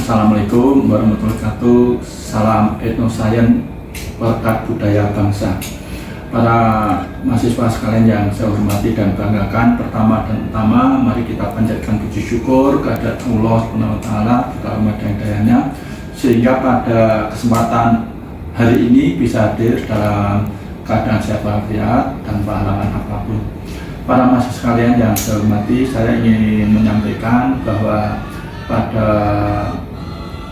Assalamualaikum warahmatullahi wabarakatuh. Salam etnoscience, perekat budaya bangsa. Para mahasiswa sekalian yang saya hormati dan banggakan, pertama dan utama mari kita panjatkan puji syukur kehadirat Allah SWT kita rahmat dan dayanya, sehingga pada kesempatan hari ini bisa hadir dalam keadaan sehat walafiat tanpa halangan apapun. Para mahasiswa sekalian yang saya hormati, saya ingin menyampaikan bahwa pada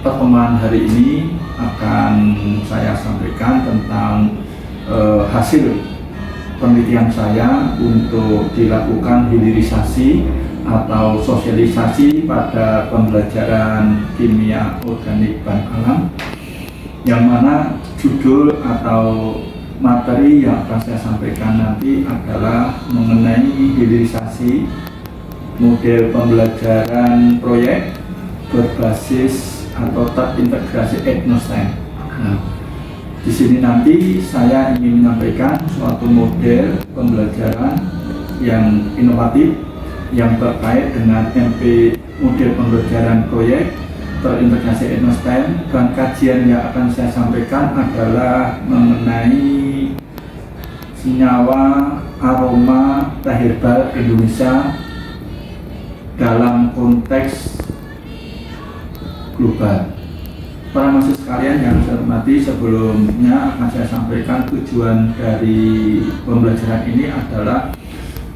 pertemuan hari ini akan saya sampaikan tentang hasil penelitian saya untuk dilakukan hilirisasi atau sosialisasi pada pembelajaran kimia organik bahan alam, yang mana judul atau materi yang akan saya sampaikan nanti adalah mengenai hilirisasi model pembelajaran proyek berbasis atau terintegrasi etnoscience. Nah, di sini nanti saya ingin menyampaikan suatu model pembelajaran yang inovatif yang terkait dengan MP model pembelajaran proyek terintegrasi etnoscience, dan kajian yang akan saya sampaikan adalah mengenai senyawa aroma teh herbal Indonesia dalam konteks global. Para mahasiswa sekalian yang saya hormati, sebelumnya akan saya sampaikan tujuan dari pembelajaran ini adalah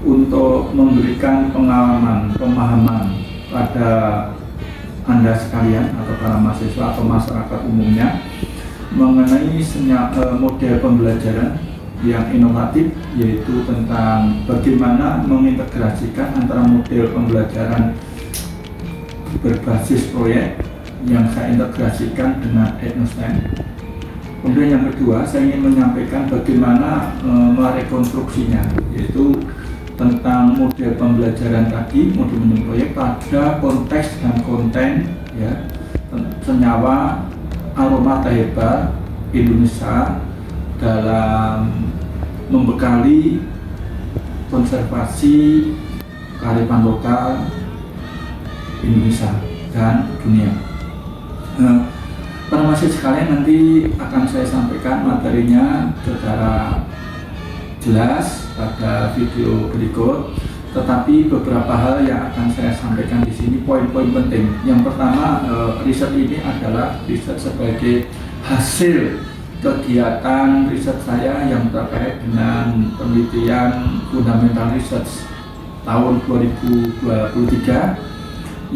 untuk memberikan pengalaman, pemahaman pada Anda sekalian atau para mahasiswa atau masyarakat umumnya mengenai model pembelajaran yang inovatif, yaitu tentang bagaimana mengintegrasikan antara model pembelajaran berbasis proyek yang saya integrasikan dengan etnoscience. Kemudian yang kedua, saya ingin menyampaikan bagaimana merekonstruksinya, yaitu tentang model pembelajaran tadi, model proyek pada konteks dan konten ya, senyawa aroma teh herbal Indonesia dalam membekali konservasi kearifan lokal Indonesia dan dunia. Para mahasiswa sekalian, nanti akan saya sampaikan materinya secara jelas pada video berikut, tetapi beberapa hal yang akan saya sampaikan di sini poin-poin penting. Yang pertama, riset ini adalah riset sebagai hasil kegiatan riset saya yang terkait dengan penelitian fundamental research tahun 2023,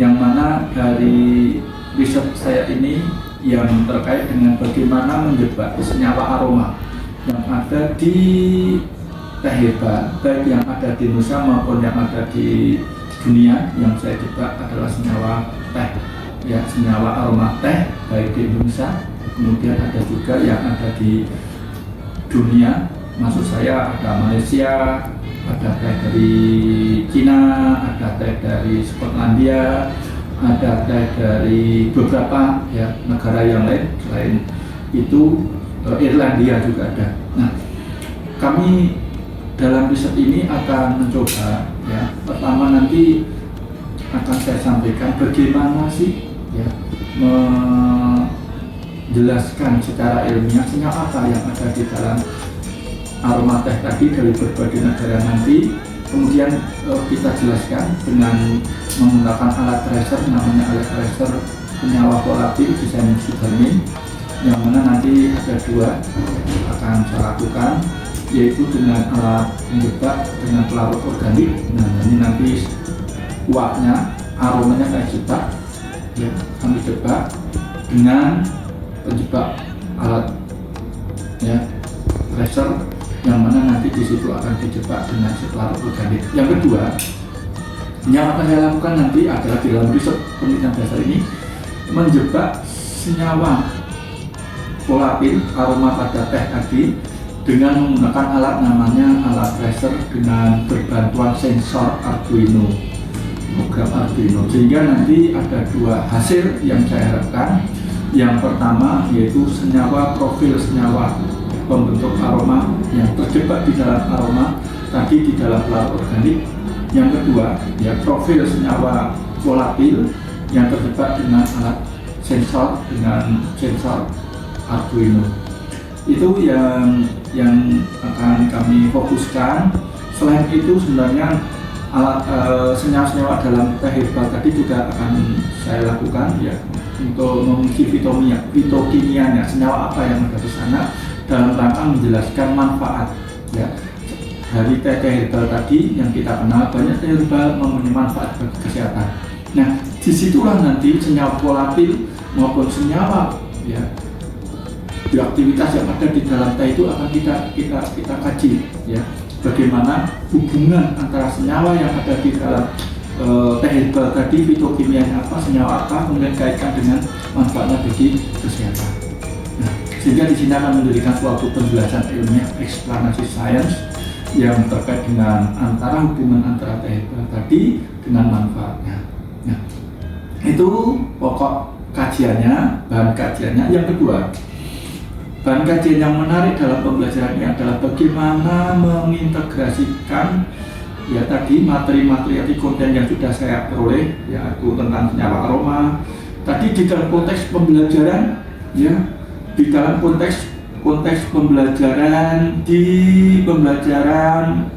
yang mana dari riset saya ini yang terkait dengan bagaimana menjebak senyawa aroma yang ada di teh herbal, baik yang ada di Indonesia maupun yang ada di dunia. Yang saya jebak adalah senyawa teh, ya, senyawa aroma teh baik di Indonesia, kemudian ada juga yang ada di dunia. Maksud saya ada Malaysia, ada teh dari Cina, ada teh dari Skotlandia, ada teh dari beberapa ya negara yang lain selain itu, Irlandia juga ada. Nah, kami dalam riset ini akan mencoba ya, pertama nanti akan saya sampaikan bagaimana sih ya menjelaskan secara ilmiah senyawa apa yang ada di dalam aroma teh tadi dari berbagai negara nanti. Kemudian kita jelaskan dengan menggunakan alat tracer, namanya alat tracer senyawa volatil desain Sudarmin, yang mana nanti ada dua akan saya lakukan, yaitu dengan alat penjebak dengan pelarut organik. Nah, ini nanti uapnya, aromanya saya jebak ya, kami jebak dengan penjebak alat ya tracer, yang mana nanti di situ akan dijebak dengan pelarut organik. Yang kedua yang akan saya lakukan nanti adalah di dalam riset penelitian dasar ini menjebak senyawa volatil aroma pada teh tadi dengan menggunakan alat namanya alat tracer dengan berbantuan sensor Arduino, program Arduino, sehingga nanti ada dua hasil yang saya harapkan. Yang pertama yaitu senyawa, profil senyawa pembentuk aroma yang terjebak di dalam aroma tadi di dalam pelarut organik. Yang kedua ya profil senyawa volatil yang terjebak dengan alat sensor dengan sensor Arduino. Itu yang akan kami fokuskan. Selain itu sebenarnya alat senyawa-senyawa dalam teh herbal tadi juga akan saya lakukan ya, untuk menguji fitokimianya, senyawa apa yang ada di sana, dalam rangka menjelaskan manfaat ya dari teh herbal tadi. Yang kita kenal banyak teh herbal mempunyai manfaat bagi kesehatan. Nah, disitulah nanti senyawa volatil maupun senyawa ya bioaktivitas yang ada di dalam teh itu akan kita kaji ya, bagaimana hubungan antara senyawa yang ada di dalam teh herbal tadi, fitokimianya apa, senyawa apa, kemudian kaitkan dengan manfaatnya bagi kesehatan. Nah, sehingga di sini akan memberikan suatu penjelasan ilmiah, explanasi science yang terkait dengan antara hubungan antara teh herbal tadi dengan manfaatnya. Nah, itu pokok kajiannya, bahan kajiannya. Yang kedua, bahan kajian yang menarik dalam pembelajaran ini adalah bagaimana mengintegrasikan ya tadi materi-materi atau konten yang sudah saya peroleh, yaitu tentang senyawa aroma tadi di dalam konteks pembelajaran ya, di dalam konteks pembelajaran di pembelajaran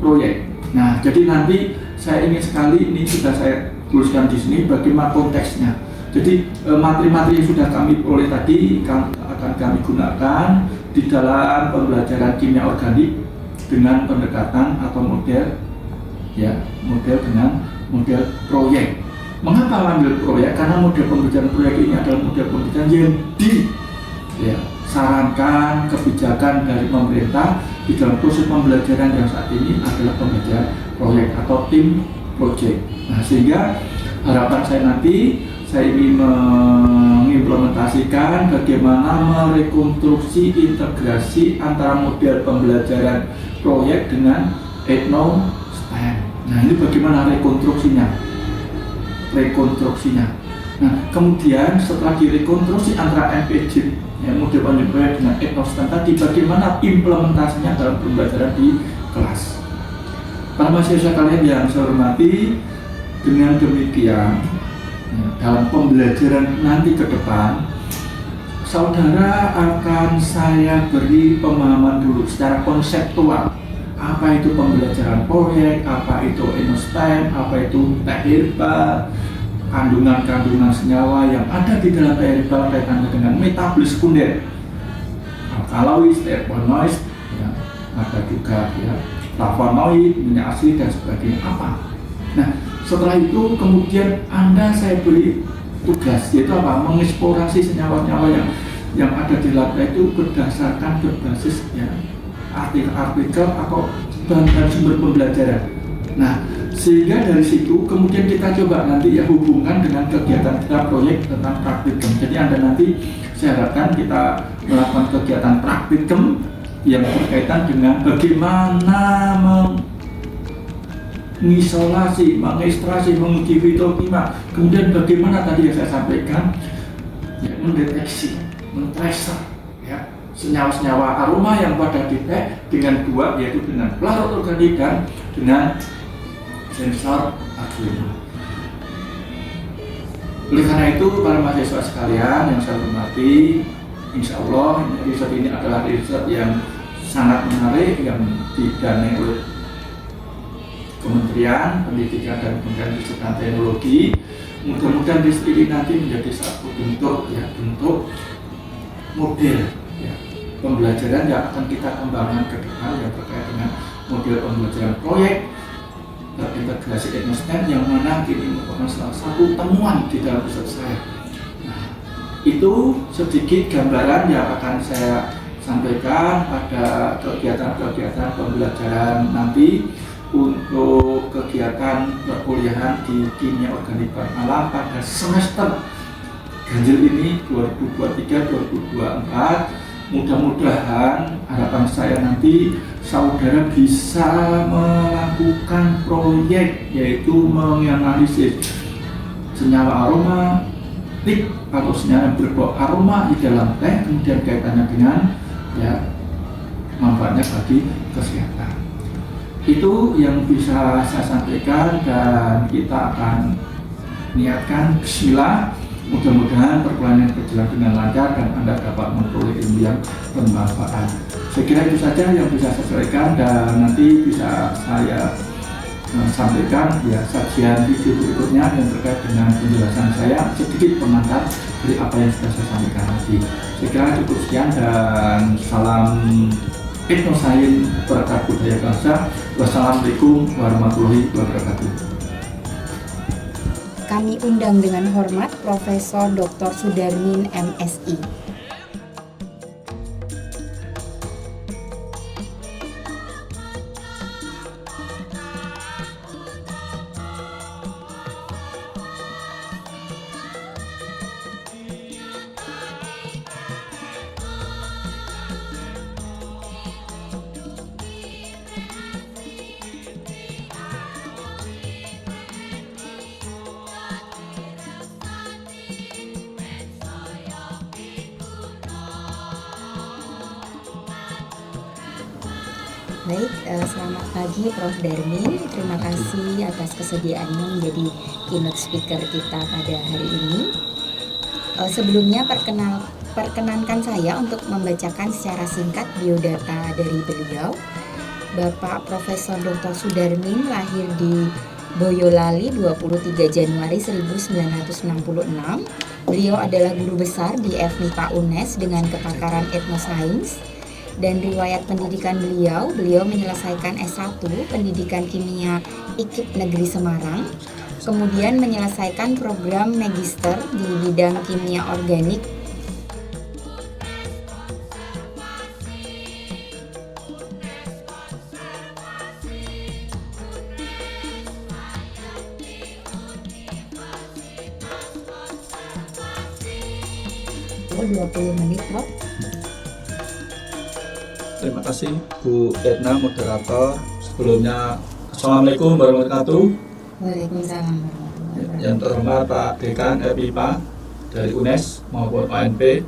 proyek. Nah, jadi nanti saya ingin sekali, ini sudah saya tuliskan di sini bagaimana konteksnya. Jadi materi-materi yang sudah kami peroleh tadi akan kami gunakan di dalam pembelajaran kimia organik dengan pendekatan atau model proyek. Mengapa ambil proyek? Karena model pembelajaran proyek ini adalah model pembelajaran yang disarankan kebijakan dari pemerintah di dalam proses pembelajaran yang saat ini adalah pembelajaran proyek atau tim project. Nah, sehingga harapan saya nanti saya ingin mengimplementasikan bagaimana merekonstruksi integrasi antara model pembelajaran proyek dengan etno-STEM. Nah, ini bagaimana rekonstruksinya. Nah, kemudian setelah direkonstruksi antara MPJ, ya, model pembelajaran proyek dengan etno-STEM tadi, bagaimana implementasinya dalam pembelajaran di kelas. Para mahasiswa kalian yang saya hormati, dengan demikian dalam pembelajaran nanti ke depan, saudara akan saya beri pemahaman dulu secara konseptual. Apa itu pembelajaran proyek, apa itu etno-STEM, apa itu teh herbal, kandungan-kandungan senyawa yang ada di dalam teh herbal kaitannya dengan metabolis sekunder, alkaloid, terpenoid, ya, ada juga ya flavonoid, minyak asli dan sebagainya apa. Nah, setelah itu kemudian saya beri tugas, yaitu apa? Mengeksplorasi senyawa-senyawa yang ada di lab itu berbasis ya artikel atau bahan sumber pembelajaran. Nah, sehingga dari situ kemudian kita coba nanti ya hubungkan dengan kegiatan kita proyek tentang praktikum. Jadi Anda nanti saya harapkan kita melakukan kegiatan praktikum yang berkaitan dengan bagaimana mengisolasi, mengekstraksi, menguji fitokimia, kemudian bagaimana tadi yang saya sampaikan ya, mendeteksi, mentracer ya senyawa-senyawa aroma yang pada di teh dengan dua, yaitu dengan pelarut organik dan dengan sensor Arduino. Oleh karena itu, para mahasiswa sekalian yang saya hormati, insya Allah riset ini adalah riset yang sangat menarik yang didanai oleh Kementerian Pendidikan dan Kebudayaan Riset dan Teknologi. Mudah-mudahan riset ini nanti menjadi satu bentuk model ya, pembelajaran yang akan kita kembangkan ke depan yang terkait dengan model pembelajaran proyek terintegrasi etno-STEM yang mana ini merupakan salah satu temuan di dalam riset saya. Nah, itu sedikit gambaran yang akan saya sampaikan pada kegiatan-kegiatan pembelajaran nanti untuk kegiatan perkuliahan di kimia organik bahan alam pada semester ganjil ini 2023-2024. Mudah-mudahan harapan saya nanti saudara bisa melakukan proyek, yaitu menganalisis senyawa aromatik atau senyawa yang berbau aroma di dalam teh, kemudian kaitannya dengan ya manfaatnya bagi kesehatan. Itu yang bisa saya sampaikan dan kita akan niatkan bismillah Mudah-mudahan perkuliahan berjalan dengan lancar dan Anda dapat memperoleh ilmu yang bermanfaat. Saya kira itu saja yang bisa saya sampaikan, dan nanti bisa saya sampaikan ya sajian video berikutnya yang terkait dengan penjelasan saya sedikit pengantar dari apa yang sudah saya sampaikan tadi. Saya kira cukup sekian, dan salam Etnosains Perekat Budaya Bangsa. Wassalamualaikum warahmatullahi wabarakatuh. Kami undang dengan hormat Profesor Dr. Sudarmin MSI. Baik, selamat pagi Prof. Darmin. Terima kasih atas kesediaannya menjadi keynote speaker kita pada hari ini. Sebelumnya perkenankan saya untuk membacakan secara singkat biodata dari beliau. Bapak Profesor Dr. Sudarmin lahir di Boyolali 23 Januari 1966. Beliau adalah guru besar di FMIPA UNES dengan kepakaran etnosains. Dan riwayat pendidikan beliau menyelesaikan S1 Pendidikan Kimia IKIP Negeri Semarang, kemudian menyelesaikan program magister di bidang kimia organik Oh, 20 menit, Prof. Terima kasih Bu Edna, moderator. Sebelumnya, Assalamualaikum warahmatullahi wabarakatuh. Waalaikumsalam. Yang terhormat Pak Dekan FMIPA dari UNES maupun ONP.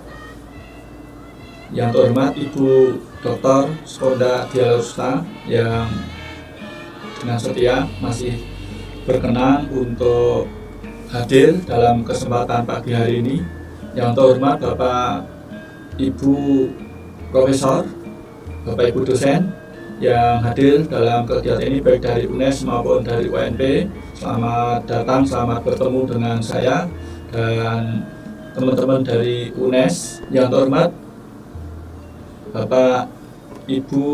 Yang terhormat Ibu Dr. Skonda Dialusta yang dengan setia masih berkenan untuk hadir dalam kesempatan pagi hari ini. Yang terhormat Bapak Ibu Profesor, Bapak Ibu dosen yang hadir dalam kegiatan ini baik dari UNES maupun dari ONP. Selamat datang, selamat bertemu dengan saya dan teman-teman dari UNES. Yang terhormat Bapak Ibu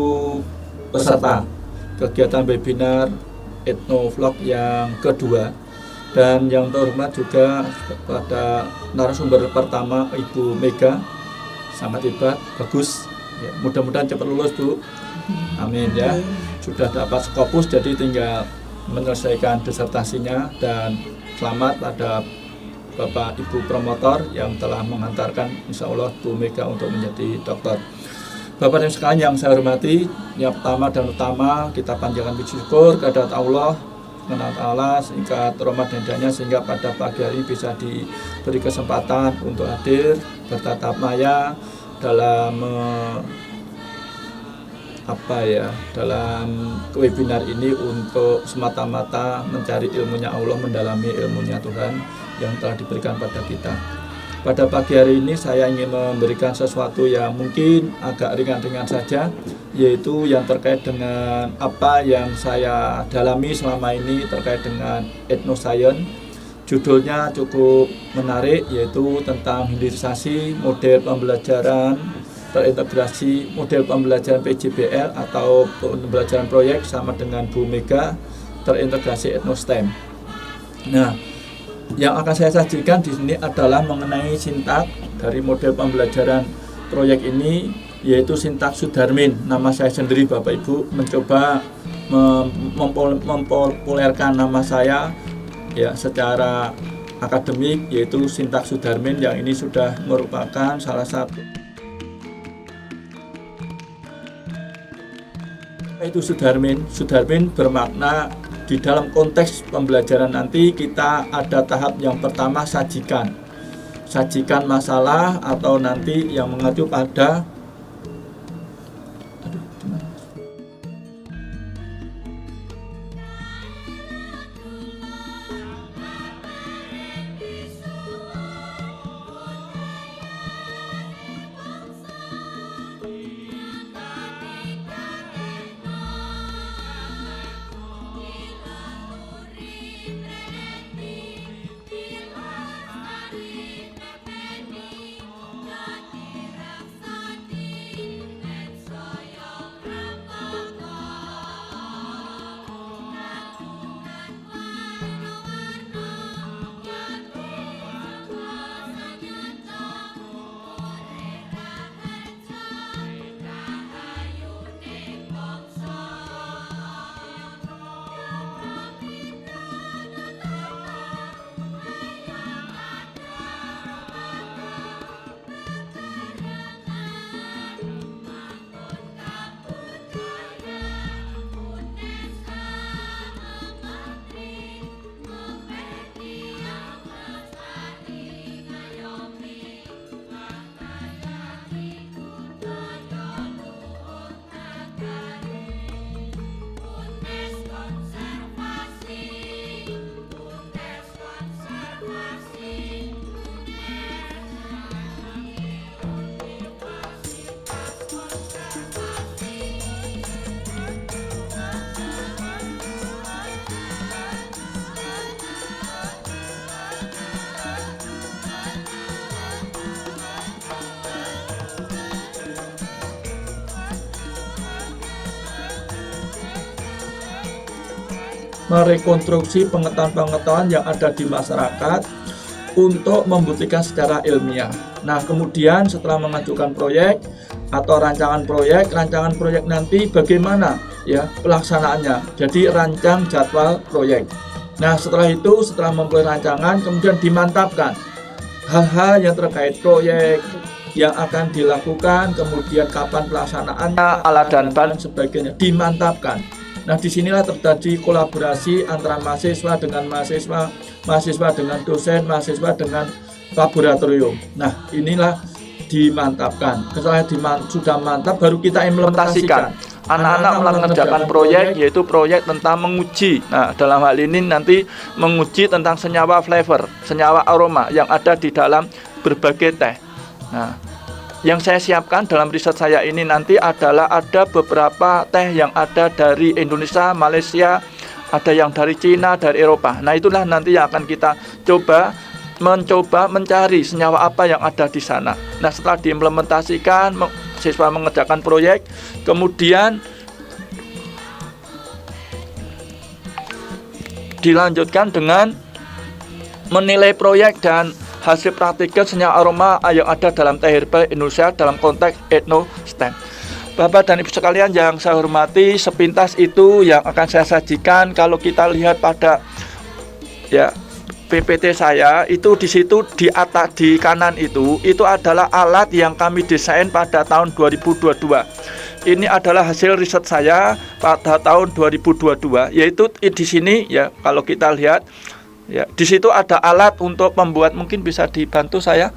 peserta kegiatan webinar Etnovlog yang kedua, dan yang terhormat juga pada narasumber pertama Ibu Mega. Sangat hebat, bagus. Ya, mudah-mudahan cepat lulus, Bu. Amin ya. Sudah dapat Scopus, jadi tinggal menyelesaikan disertasinya. Dan selamat pada Bapak Ibu promotor yang telah mengantarkan insya Allah Bu Mega untuk menjadi dokter. Bapak dan sekalian yang saya hormati, yang pertama dan utama kita panjatkan puji syukur kehadirat Allah sehingga rahmat dan hidayahnya sehingga pada pagi hari bisa diberi kesempatan untuk hadir bertatap maya dalam dalam webinar ini untuk semata-mata mencari ilmunya Allah, mendalami ilmunya Tuhan yang telah diberikan pada kita. Pada pagi hari ini saya ingin memberikan sesuatu yang mungkin agak ringan-ringan saja, yaitu yang terkait dengan apa yang saya dalami selama ini terkait dengan etnosains. Judulnya cukup menarik, yaitu tentang hilirisasi model pembelajaran terintegrasi model pembelajaran PJBL atau pembelajaran proyek sama dengan Bu Mega terintegrasi etnostem. Nah, yang akan saya sajikan di sini adalah mengenai sintak dari model pembelajaran proyek ini, yaitu sintak Sudarmin. Nama saya sendiri, Bapak Ibu, mencoba mempopulerkan nama saya ya secara akademik, yaitu sintak Sudarmin, yang ini sudah merupakan salah satu itu Sudarmin. Sudarmin bermakna di dalam konteks pembelajaran nanti kita ada tahap yang pertama sajikan masalah atau nanti yang mengacu pada merekonstruksi pengetahuan-pengetahuan yang ada di masyarakat untuk membuktikan secara ilmiah. Nah, kemudian setelah mengajukan proyek atau rancangan proyek nanti bagaimana ya pelaksanaannya. Jadi rancang jadwal proyek. Nah, setelah itu, setelah mempunyai rancangan, kemudian dimantapkan hal-hal yang terkait proyek yang akan dilakukan, kemudian kapan pelaksanaannya, alat dan bahan dan sebagainya dimantapkan. Nah, disinilah terjadi kolaborasi antara mahasiswa dengan mahasiswa, mahasiswa dengan dosen, mahasiswa dengan laboratorium. Nah, inilah dimantapkan. Setelah sudah mantap, baru kita implementasikan. Anak-anak mengerjakan proyek, yaitu proyek tentang menguji. Nah, dalam hal ini nanti menguji tentang senyawa flavor, senyawa aroma yang ada di dalam berbagai teh. Nah, yang saya siapkan dalam riset saya ini nanti adalah ada beberapa teh yang ada dari Indonesia, Malaysia, ada yang dari Cina, dari Eropa. Nah, itulah nanti yang akan kita mencoba mencari senyawa apa yang ada di sana. Nah, setelah diimplementasikan, siswa mengerjakan proyek, kemudian dilanjutkan dengan menilai proyek dan hasil praktikal senyawa aroma yang ada dalam teh herbal Indonesia dalam konteks EtnoStem. Bapak dan Ibu sekalian yang saya hormati, sepintas itu yang akan saya sajikan. Kalau kita lihat pada ya PPT saya itu, di situ di atas di kanan itu adalah alat yang kami desain pada tahun 2022. Ini adalah hasil riset saya pada tahun 2022, yaitu di sini ya, kalau kita lihat ya, di situ ada alat untuk membuat, mungkin bisa dibantu saya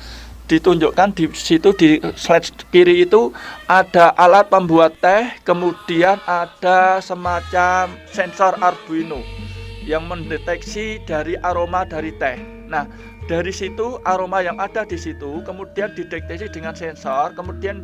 ditunjukkan di situ di slide kiri itu ada alat pembuat teh, kemudian ada semacam sensor Arduino yang mendeteksi dari aroma dari teh. Nah, dari situ aroma yang ada di situ kemudian dideteksi dengan sensor, kemudian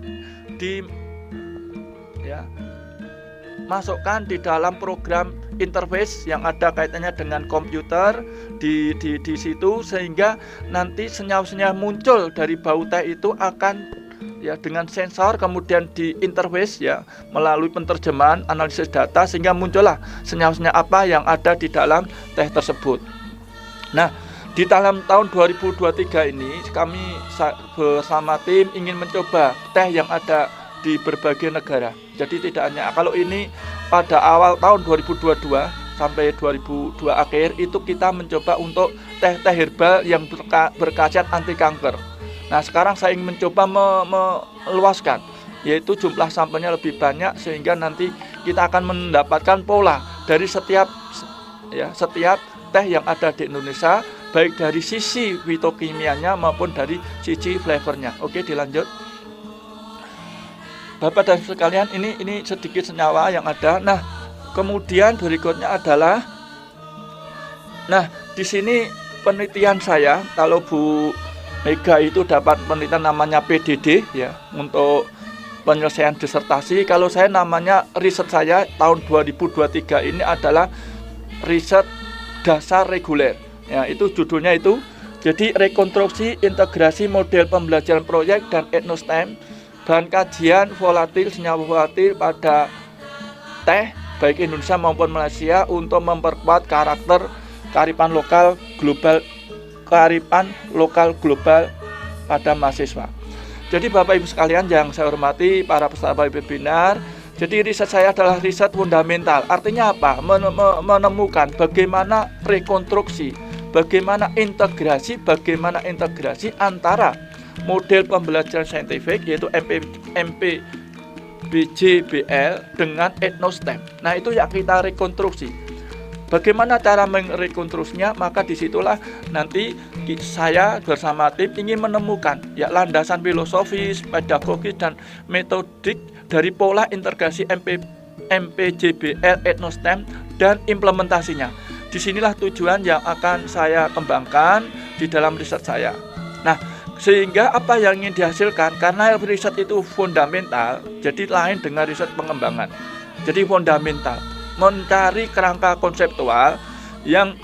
masukkan di dalam program interface yang ada kaitannya dengan komputer di situ, sehingga nanti senyawa-senyawa muncul dari bau teh itu akan ya dengan sensor kemudian di interface ya melalui penerjemahan analisis data, sehingga muncullah senyawa-senyawa apa yang ada di dalam teh tersebut. Nah, di dalam tahun 2023 ini kami bersama tim ingin mencoba teh yang ada di berbagai negara. Jadi tidak hanya, kalau ini pada awal tahun 2022 sampai 2002 akhir itu kita mencoba untuk teh-teh herbal yang berkhasiat anti kanker. Nah, sekarang saya ingin mencoba meluaskan, yaitu jumlah sampelnya lebih banyak, sehingga nanti kita akan mendapatkan pola dari setiap teh yang ada di Indonesia, baik dari sisi fitokimianya maupun dari sisi flavornya. Oke, dilanjut. Bapak dan sekalian, ini sedikit senyawa yang ada. Nah, kemudian berikutnya adalah, nah di sini penelitian saya, kalau Bu Mega itu dapat penelitian namanya PDD ya untuk penyelesaian disertasi. Kalau saya namanya riset saya tahun 2023 ini adalah riset dasar reguler. Ya, itu judulnya itu. Jadi rekonstruksi integrasi model pembelajaran proyek dan EtnoStem dan kajian volatil senyawa volatil pada teh baik Indonesia maupun Malaysia untuk memperkuat karakter kearifan lokal global pada mahasiswa. Jadi Bapak Ibu sekalian yang saya hormati, para peserta webinar, jadi riset saya adalah riset fundamental. Artinya apa? Menemukan bagaimana rekonstruksi, bagaimana integrasi antara model pembelajaran saintifik yaitu MPBJBL dengan EtnoStem. Nah, itu yang kita rekonstruksi. Bagaimana cara merekonstruksinya? Maka disitulah nanti saya bersama tim ingin menemukan ya landasan filosofis, pedagogis dan metodik dari pola integrasi MPJBL EtnoStem dan implementasinya. Disinilah tujuan yang akan saya kembangkan di dalam riset saya. Nah, sehingga apa yang ingin dihasilkan, karena riset itu fundamental, jadi lain dengan riset pengembangan. Jadi fundamental, mencari kerangka konseptual yang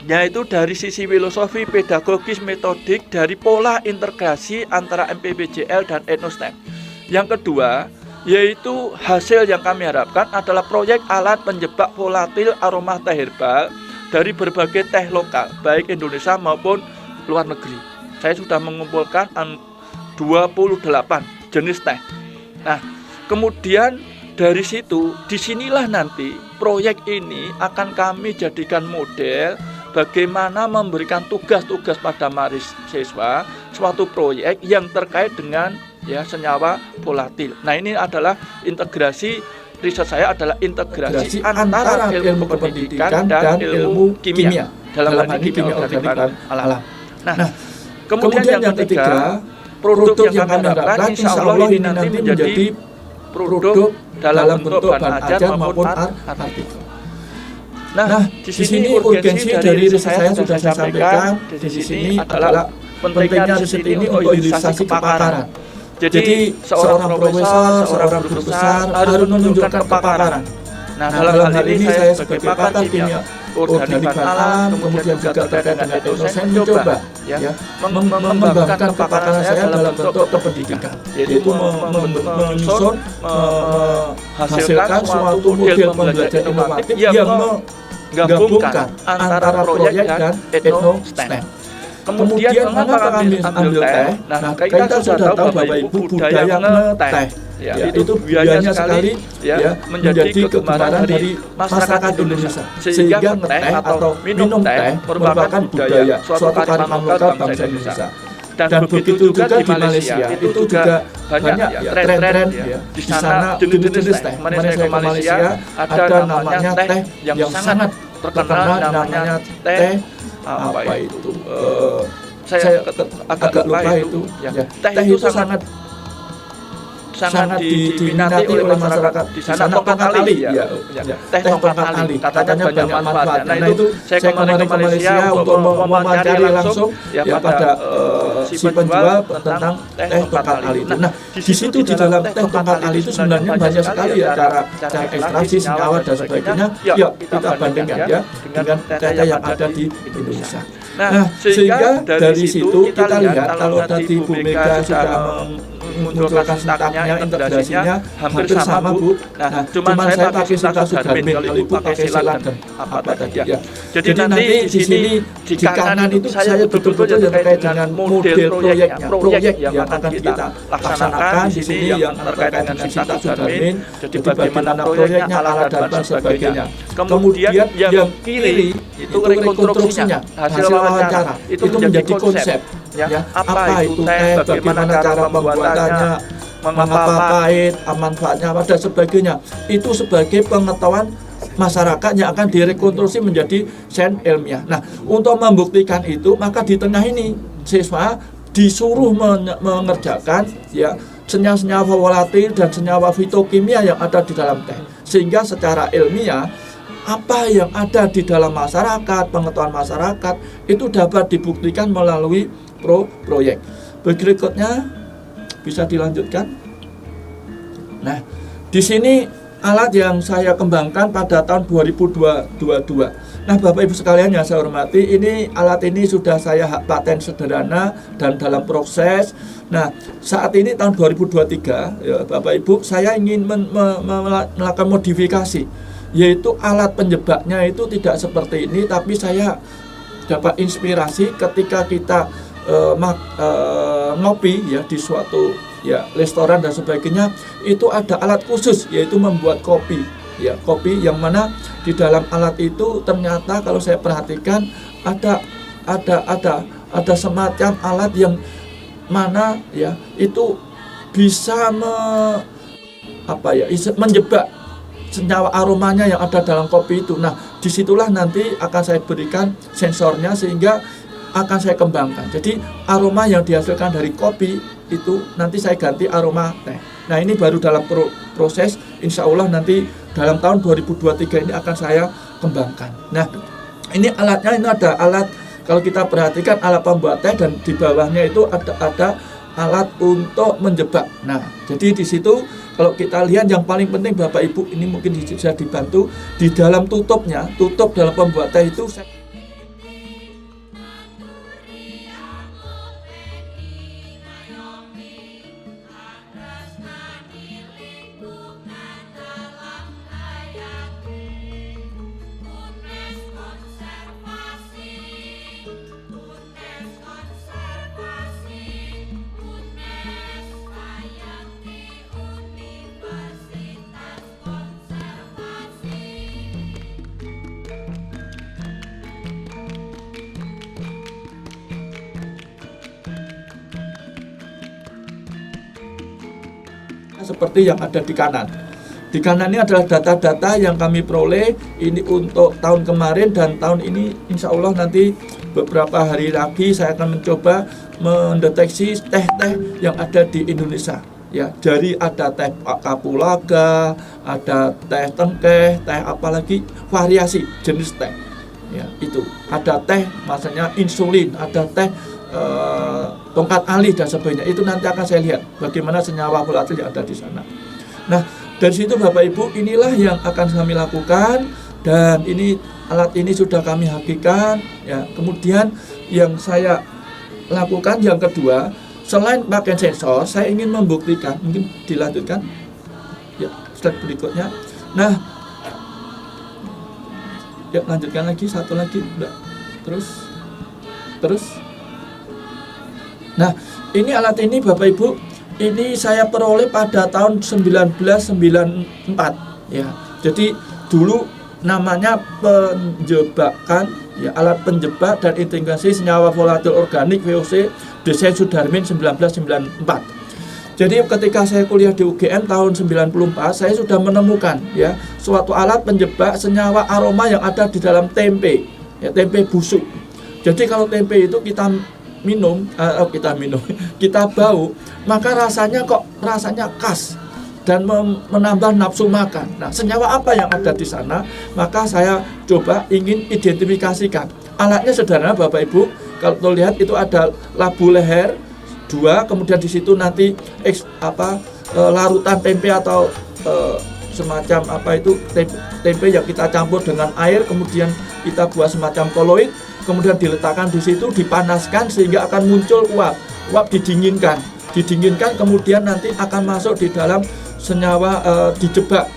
yaitu dari sisi filosofi, pedagogis, metodik dari pola integrasi antara MPBJL dan EtnoStem. Yang kedua, yaitu hasil yang kami harapkan adalah proyek alat penjebak volatil aroma teh herbal dari berbagai teh lokal, baik Indonesia maupun luar negeri. Saya sudah mengumpulkan 28 jenis teh. Nah, kemudian dari situ, disinilah nanti proyek ini akan kami jadikan model bagaimana memberikan tugas-tugas pada mahasiswa suatu proyek yang terkait dengan senyawa volatil. Nah, ini adalah integrasi riset saya adalah integrasi antara ilmu pendidikan dan ilmu kimia. Dalam hal ini kimia organik dan alam. Nah, kemudian yang ketiga, produk yang kami harapkan insya Allah ini nanti menjadi produk dalam bentuk bahan ajar maupun artikel. Nah, di sini urgensi dari riset saya sudah saya sampaikan. Di sini adalah pentingnya riset ini untuk hilirisasi kepakaran. Jadi seorang profesor, seorang guru besar harus menunjukkan kepakaran. Nah, dalam hal ini saya sebagai pakar kimia organik bahan alam, kemudian juga terkait dengan dosen mencoba mengembangkan kepakaran saya dalam bentuk pendidikan, yaitu menyusun, menghasilkan suatu model pembelajaran inovatif yang menggabungkan antara proyek dan etno-STEM. Kemudian mengapa kami ambil teh? Nah, kita sudah tahu Bapak Ibu budaya ngeteh. Itu budayanya sekali menjadi kegemaran dari masyarakat Indonesia. Sehingga ngeteh atau minum teh merupakan budaya suatu kearifan lokal bangsa Indonesia. Dan begitu juga di Malaysia, itu juga banyak tren-tren di sana jenis-jenis teh. Kemarin saya ke Malaysia, ada namanya teh yang sangat terkenal, namanya teh apa itu? Saya agak lupa itu. Teh itu sangat diminati oleh masyarakat di sana. Tongkang kali, teh tongkang kali, katanya banyak manfaatnya. Nah, itu saya kemarin ke Malaysia untuk mewawancari langsung pada si penjual tentang teh tongkang kali. Nah, di situ di dalam teh tongkang kali itu sebenarnya banyak sekali cara ekstraksi, senyawa dan sebagainya. Kita bandingkan dengan teh yang ada di Indonesia. Nah, sehingga dari situ kita lihat kalau tadi Bu Mega sudah memunculkan sintaknya, integrasinya hampir sama Bu. Nah, cuman saya pakai sintak Sudarmin, kalau Ibu pakai silat dan apa tadi ya. Jadi nanti di sini di kanan itu saya betul-betul terkait dengan model proyek yang akan kita laksanakan di sini yang terkait dengan sintak Sudarmin. Jadi bagaimana proyeknya, alat dan sebagainya. Kemudian yang kiri itu rekonstruksinya, hasil wawancara itu menjadi konsep. Apa itu teh, bagaimana cara pembuatannya, mengapa pahit, manfaatnya dan sebagainya. Itu sebagai pengetahuan masyarakat yang akan direkonstruksi menjadi sains ilmiah. Nah, untuk membuktikan itu maka di tengah ini siswa disuruh mengerjakan senyawa volatil dan senyawa fitokimia yang ada di dalam teh, sehingga secara ilmiah apa yang ada di dalam masyarakat, pengetahuan masyarakat itu dapat dibuktikan melalui proyek. Berikutnya bisa dilanjutkan. Nah, di sini alat yang saya kembangkan pada tahun 2022. Nah, Bapak Ibu sekalian yang saya hormati, alat ini sudah saya hak paten sederhana dan dalam proses. Nah, saat ini tahun 2023, Bapak Ibu, saya ingin melakukan modifikasi, yaitu alat penjebaknya itu tidak seperti ini, tapi saya dapat inspirasi ketika kita ngopi di suatu restoran dan sebagainya, itu ada alat khusus yaitu membuat kopi yang mana di dalam alat itu ternyata kalau saya perhatikan ada semacam alat yang mana itu bisa menjebak senyawa aromanya yang ada dalam kopi itu. Nah, disitulah nanti akan saya berikan sensornya sehingga akan saya kembangkan. Jadi aroma yang dihasilkan dari kopi itu nanti saya ganti aroma teh. Nah, ini baru dalam proses. Insya Allah nanti dalam tahun 2023 ini akan saya kembangkan. Nah, ini alatnya, ini ada alat, kalau kita perhatikan alat pembuat teh dan di bawahnya itu ada alat untuk menjebak. Nah, jadi di situ kalau kita lihat yang paling penting Bapak Ibu, ini mungkin bisa dibantu di dalam tutup dalam pembuat teh itu seperti yang ada di kanan. Di kanan ini adalah data-data yang kami peroleh ini untuk tahun kemarin dan tahun ini, insya Allah nanti beberapa hari lagi saya akan mencoba mendeteksi teh-teh yang ada di Indonesia. Ya, dari ada teh kapulaga, ada teh tengkeh, teh apalagi variasi jenis teh. Ya, itu ada teh, maksudnya insulin, ada teh tongkat alih dan sebagainya. Itu nanti akan saya lihat bagaimana senyawa volatil yang ada di sana. Nah, dari situ Bapak Ibu, inilah yang akan kami lakukan dan ini alat ini sudah kami hakikan. Ya, kemudian yang saya lakukan yang kedua, selain pakai sensor, saya ingin membuktikan, mungkin dilanjutkan. Ya, slide berikutnya. Nah, ya lanjutkan lagi, satu lagi, Mbak. Terus. Nah, ini alat ini Bapak Ibu, ini saya peroleh pada tahun 1994 ya. Jadi dulu namanya penjebakan ya, alat penjebak dan integrasi senyawa volatil organik VOC desain Sudarmin 1994. Jadi ketika saya kuliah di UGM tahun 94, saya sudah menemukan ya suatu alat penjebak senyawa aroma yang ada di dalam tempe, ya, tempe busuk. Jadi kalau tempe itu kita bau, maka rasanya khas dan menambah nafsu makan. Nah, senyawa apa yang ada di sana? Maka saya coba ingin identifikasikan. Alatnya sederhana Bapak Ibu. Kalau lihat itu ada labu leher 2, kemudian di situ nanti larutan tempe atau semacam tempe yang kita campur dengan air, kemudian kita buat semacam koloid. Kemudian diletakkan di situ, dipanaskan sehingga akan muncul uap didinginkan, kemudian nanti akan masuk di dalam senyawa dijebak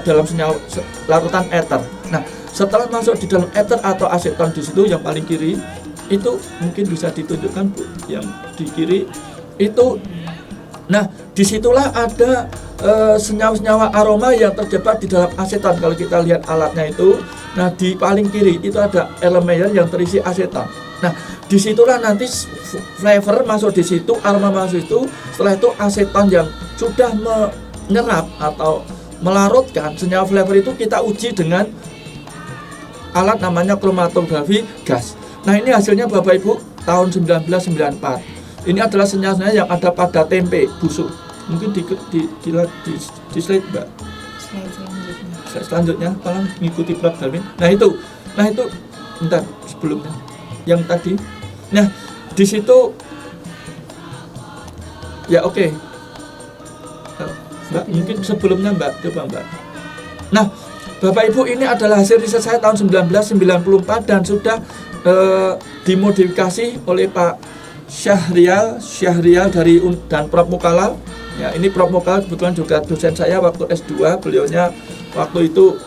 dalam senyawa larutan ether. Nah, setelah masuk di dalam ether atau aseton di situ yang paling kiri itu mungkin bisa ditunjukkan Bu, yang di kiri itu. Nah, disitulah ada senyawa-senyawa aroma yang terjebak di dalam aseton. Kalau kita lihat alatnya itu, nah di paling kiri itu ada elemen yang terisi aseton. Nah, disitulah nanti flavor masuk di situ, aroma masuk itu. Setelah itu aseton yang sudah menyerap atau melarutkan senyawa flavor itu kita uji dengan alat namanya kromatografi gas. Nah, ini hasilnya Bapak Ibu tahun 1994. Ini adalah senyawa yang ada pada tempe busuk. Mungkin di slide Mbak. Slide selanjutnya, tolong mengikuti Prof. Darmin. Nah itu, bentar sebelumnya, yang tadi. Nah di situ, ya oke. Mbak, mungkin sebelumnya Mbak, coba Mbak. Nah, Bapak Ibu, ini adalah hasil riset saya tahun 1994 dan sudah dimodifikasi oleh Pak Syahrial dari dan Prof. Mukalal. Ya, ini Prof. Mukalal kebetulan juga dosen saya waktu S2. Beliaunya waktu itu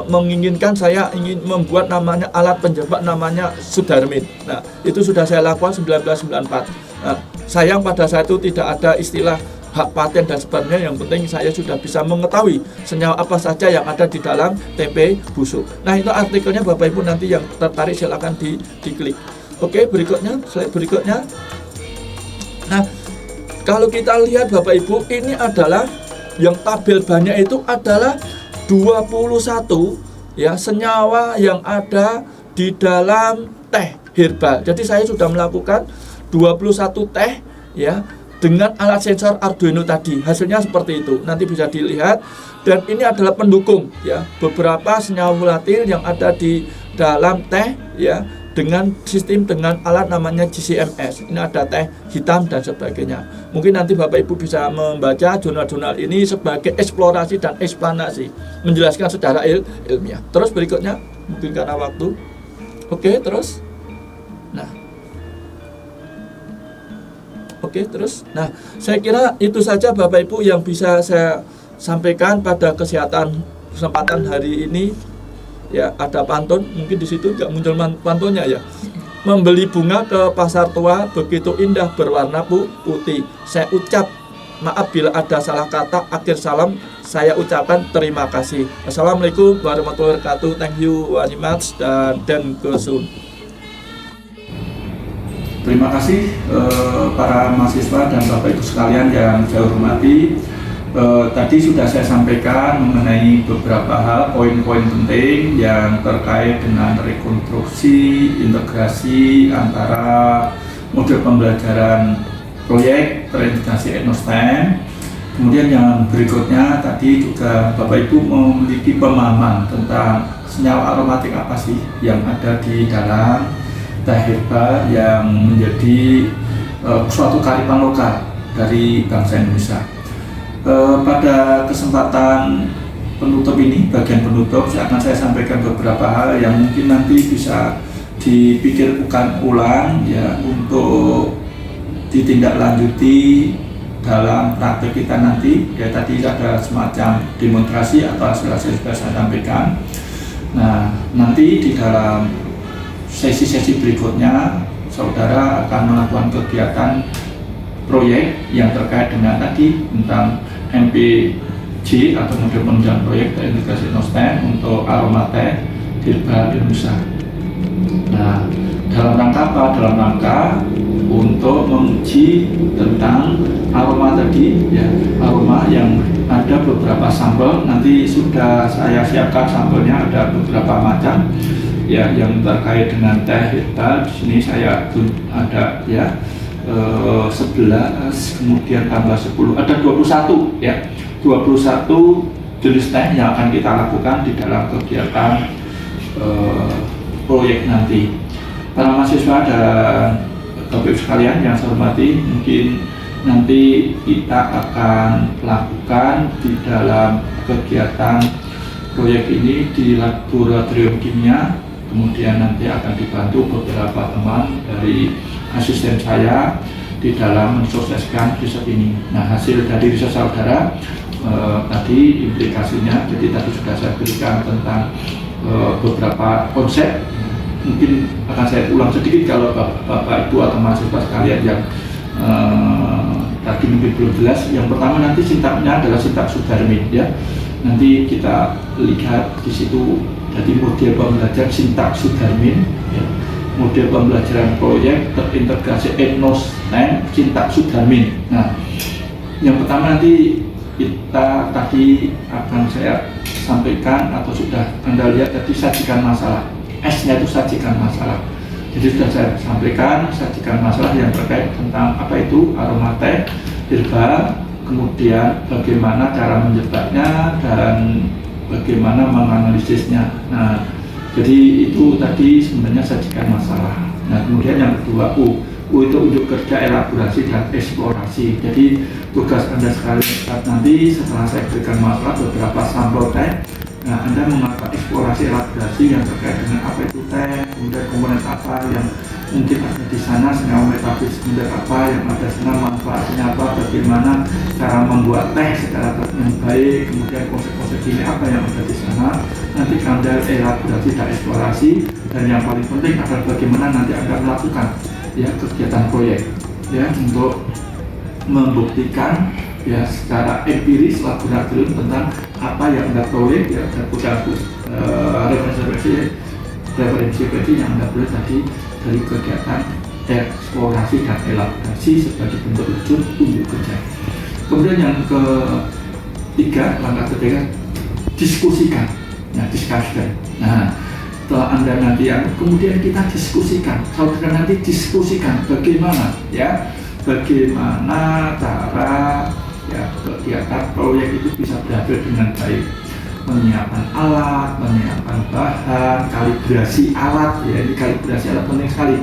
menginginkan saya ingin membuat namanya alat penjebak namanya Sudarmin. Nah, itu sudah saya lakukan 1994. Nah, sayang pada saat itu tidak ada istilah hak paten dan sebagainya. Yang penting saya sudah bisa mengetahui senyawa apa saja yang ada di dalam tempe busuk. Nah, itu artikelnya Bapak Ibu nanti yang tertarik silakan diklik. Oke, berikutnya, slide berikutnya. Nah, kalau kita lihat Bapak Ibu, ini adalah yang tabel banyak itu adalah 21 ya senyawa yang ada di dalam teh herbal. Jadi saya sudah melakukan 21 teh ya dengan alat sensor Arduino tadi. Hasilnya seperti itu. Nanti bisa dilihat, dan ini adalah pendukung ya beberapa senyawa volatil yang ada di dalam teh ya, dengan sistem dengan alat namanya GCMS. Ini ada teh hitam dan sebagainya. Mungkin nanti Bapak Ibu bisa membaca jurnal-jurnal ini sebagai eksplorasi dan eksplanasi, menjelaskan secara ilmiah. Terus berikutnya, mungkin karena waktu. Oke, terus. Nah, saya kira itu saja Bapak Ibu yang bisa saya sampaikan pada kesempatan hari ini. Ya, ada pantun, mungkin di situ nggak muncul pantunnya ya. Membeli bunga ke pasar tua begitu indah berwarna putih. Saya ucap maaf bila ada salah kata. Akhir salam saya ucapkan terima kasih. Assalamualaikum warahmatullahi wabarakatuh. Thank you very much dan gosun. Terima kasih para mahasiswa dan Bapak Ibu sekalian yang saya hormati. Tadi sudah saya sampaikan mengenai beberapa hal, poin-poin penting yang terkait dengan rekonstruksi, integrasi antara model pembelajaran proyek terintegrasi EtnoSTEM. Kemudian yang berikutnya tadi juga Bapak Ibu memiliki pemahaman tentang senyawa aromatik apa sih yang ada di dalam teh herba yang menjadi suatu kearifan lokal dari bangsa Indonesia. Pada kesempatan penutup ini, bagian penutup, akan saya sampaikan beberapa hal yang mungkin nanti bisa dipikirkan ulang ya untuk ditindaklanjuti dalam praktek kita nanti. Ya tadi ada semacam demonstrasi atau hasil-hasil sudah saya sampaikan. Nah, nanti di dalam sesi-sesi berikutnya saudara akan melakukan kegiatan proyek yang terkait dengan tadi tentang MPG atau model penunjang proyek terintegrasi EtnoSTEM untuk aroma teh herba Indonesia. Nah, dalam rangka apa? Dalam rangka untuk menguji tentang aroma tadi, ya, aroma yang ada beberapa sampel. Nanti sudah saya siapkan sampelnya, ada beberapa macam, ya, yang terkait dengan teh herba. Di sini saya ada ya 11, kemudian tambah 10, ada 21 ya, 21 jenis teh yang akan kita lakukan di dalam kegiatan proyek nanti. Para mahasiswa dan Bapak Ibu sekalian yang saya hormati, mungkin nanti kita akan lakukan di dalam kegiatan proyek ini di laboratorium kimia. Kemudian nanti akan dibantu beberapa teman dari asisten saya di dalam mensukseskan riset ini. Nah, hasil dari riset saudara tadi implikasinya, jadi tadi sudah saya berikan tentang beberapa konsep. Mungkin akan saya ulang sedikit kalau Bapak Ibu atau mahasiswa sekalian yang tadi mungkin belum jelas. Yang pertama nanti sintaksnya adalah sintaks Sudarmin ya. Nanti kita lihat di situ. Jadi model pembelajaran sintaks Sudarmin, ya. Model pembelajaran proyek terintegrasi EtnoSTEM sintaks Sudarmin. Nah, yang pertama nanti kita tadi akan saya sampaikan atau sudah Anda lihat tadi sajikan masalah. S-nya itu sajikan masalah. Jadi sudah saya sampaikan sajikan masalah yang terkait tentang apa itu aroma teh herba, kemudian bagaimana cara menjebaknya dan bagaimana menganalisisnya. Nah, jadi itu tadi sebenarnya sajikan masalah. Nah, kemudian yang kedua U itu unjuk kerja, elaborasi dan eksplorasi. Jadi tugas Anda sekalian nanti setelah saya berikan masalah beberapa sampel teh, nah Anda melakukan eksplorasi elaborasi yang terkait dengan apa itu teh, kemudian komponen apa yang mungkin ada di sana, senyawa metabolis kemudian apa yang ada di sana, manfaatnya apa, bagaimana cara membuat teh secara yang baik, kemudian konsep-konsep ini apa yang ada di sana. Nanti Anda elaborasi dan eksplorasi, dan yang paling penting adalah bagaimana nanti Anda melakukan ya kegiatan proyek ya untuk membuktikan ya secara empiris laboratorium tentang apa yang Anda proyek ya, dan referensi yang Anda boleh tadi dari kegiatan eksplorasi dan elaborasi sebagai bentuk wujud unjuk kerja. Kemudian yang ketiga, langkah ketiga, diskusikan. Nah, discussion. Nah, setelah Anda nanti kemudian kita diskusikan, saudara nanti diskusikan bagaimana ya, bagaimana cara ya kegiatan proyek itu bisa berhasil dengan baik, menyiapkan alat, menyiapkan bahan, kalibrasi alat ya, ini kalibrasi alat penting sekali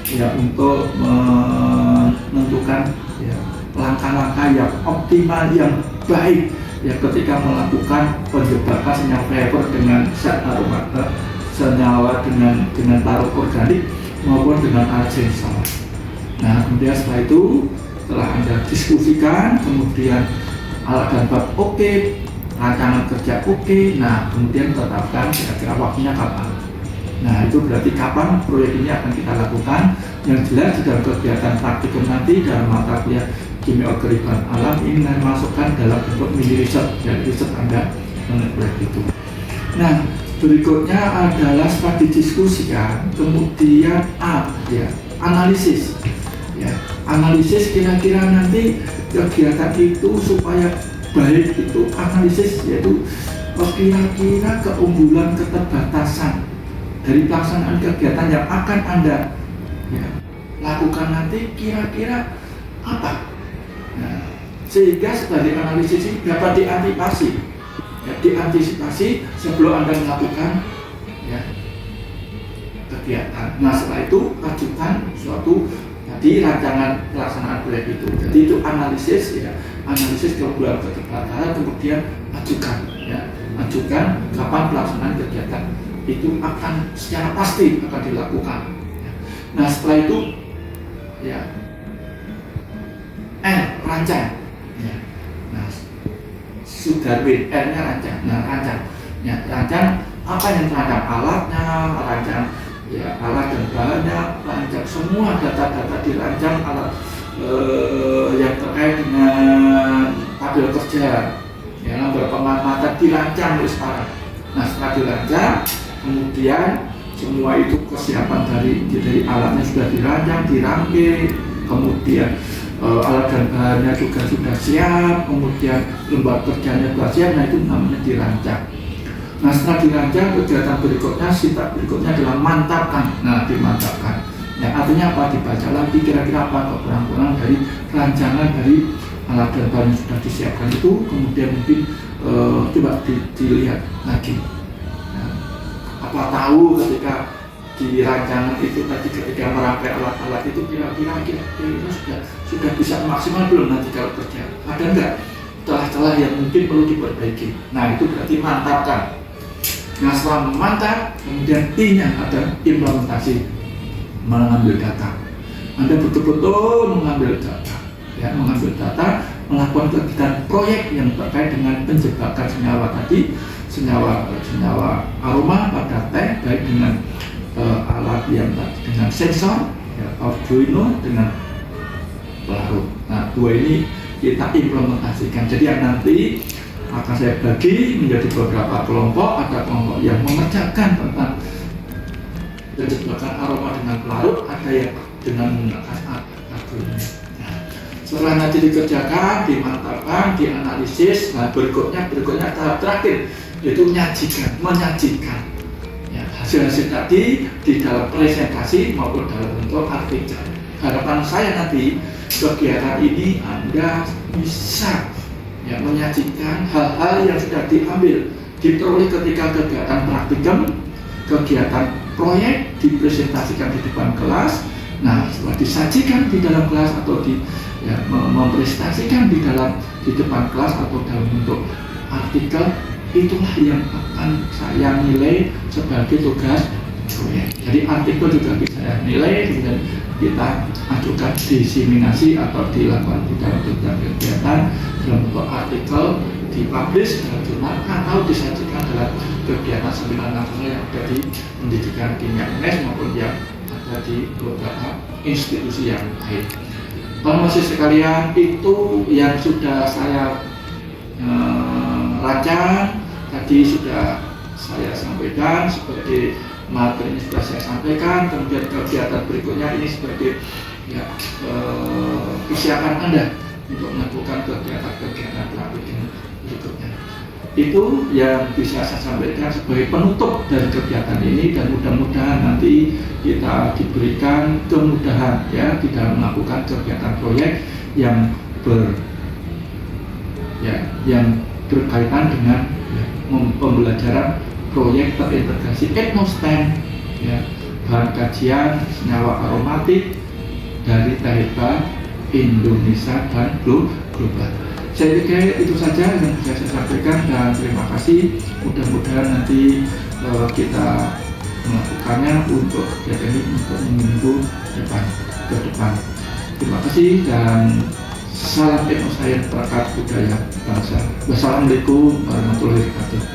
ya untuk menentukan ya langkah-langkah yang optimal yang baik ya ketika melakukan penjebakan senyawa vapor dengan zat aromata, senyawa dengan larut organik maupun dengan alat sensor. Nah, kemudian setelah itu, setelah Anda diskusikan, kemudian alat dan bab oke, rancangan kerja oke, nah kemudian tetapkan kira-kira waktunya kapan. Nah, itu berarti kapan proyek ini akan kita lakukan. Yang jelas di dalam kegiatan praktikum nanti dalam mata kuliah kimia organik alam ini masukkan dalam bentuk mini riset, dan riset Anda mengenai proyek itu. Nah, berikutnya adalah setelah didiskusikan, kemudian analisis ya, analisis kira-kira nanti kegiatan itu supaya baik itu analisis, yaitu kira-kira keunggulan, keterbatasan dari pelaksanaan kegiatan yang akan Anda lakukan nanti kira-kira apa. Nah, sehingga sebagai analisis ini dapat diantisipasi sebelum Anda melakukan kegiatan. Nah, setelah itu ajukan suatu di rancangan pelaksanaan proyek itu. Jadi itu analisis keunggulan, keterbatasan, kemudian ajukan kapan pelaksanaan kegiatan itu akan secara pasti akan dilakukan. Nah, setelah itu rancang. Nah, sudah R-nya rancang. Nah, rancang apa yang terancang, alatnya, rancang alat dan bahannya, rancang semua data-data dirancang, alat yang terkait dengan tabel kerja, lembar pengamatan dirancang oleh sekarang. Nah, setelah dirancang, kemudian semua itu kesiapan dari alatnya sudah dirancang, dirangkai, kemudian alat dan bahannya juga sudah siap, kemudian lembar kerjanya sudah siap. Nah, itu namanya dirancang. Nah, setelah dirancang, kegiatan berikutnya, sita berikutnya adalah mantapkan. Nah, dimantapkan. Nah, artinya apa? Dibaca lagi kira-kira apa kekurangan dari rancangan dari alat dan bahan yang sudah disiapkan itu, kemudian mungkin coba dilihat lagi. Nah, apa tahu ketika di rancangan itu tadi ketika merangkai alat-alat itu kira-kira sudah bisa maksimal belum nanti kalau kerja? Ada enggak celah-celah yang mungkin perlu diperbaiki? Nah, itu berarti mantapkan. Nah, setelah memantap, kemudian I-nya ada implementasi, mengambil data. Anda betul-betul mengambil data, melakukan kegiatan proyek yang terkait dengan penjebakan senyawa tadi, senyawa aroma pada teh, baik dengan alat yang dengan sensor, Arduino dengan pelarut. Nah, dua ini kita implementasikan. Jadi yang nanti akan saya bagi menjadi beberapa kelompok. Ada kelompok yang mengerjakan tentang penjebakan aroma dengan pelarut, ada yang dengan menggunakan Arduino. Nah, setelah nanti dikerjakan, dimantapkan, dianalisis, nah berikutnya tahap terakhir yaitu menyajikan hasil-hasil tadi di dalam presentasi maupun dalam bentuk artikel. Harapan saya nanti kegiatan ini Anda bisa menyajikan hal-hal yang sudah diperoleh ketika kegiatan praktikum, kegiatan proyek dipresentasikan di depan kelas. Nah, setelah disajikan di dalam kelas atau mempresentasikan di depan kelas atau dalam bentuk artikel, itulah yang akan saya nilai sebagai tugas proyek. Jadi artikel juga bisa saya nilai, kemudian kita ajukan diseminasi atau dilakukan di dalam kegiatan dalam bentuk artikel, dipublish dalam jurnal atau disajikan dalam kegiatan seminar nasional yang ada di pendidikan kimia UNES maupun yang ada di beberapa institusi yang lain. Teman-teman sekalian, itu yang sudah saya rancang tadi, sudah saya sampaikan sebagai materi, ini sudah saya sampaikan. Kemudian kegiatan berikutnya ini sebagai kesiapan Anda untuk melakukan kegiatan pelatihan berikutnya. Itu yang bisa saya sampaikan sebagai penutup dari kegiatan ini, dan mudah-mudahan nanti kita diberikan kemudahan di dalam melakukan kegiatan proyek yang berkaitan dengan pembelajaran proyek terintegrasi etnostem, bahan kajian senyawa aromatik dari Taiba, Indonesia dan global. Saya pikir itu saja yang bisa saya sampaikan, dan terima kasih. Mudah-mudahan nanti kita melakukannya untuk kegiatan ini untuk minggu ke depan. Terima kasih dan salam etnoscience, perangkat budaya bangsa. Wassalamualaikum warahmatullahi wabarakatuh.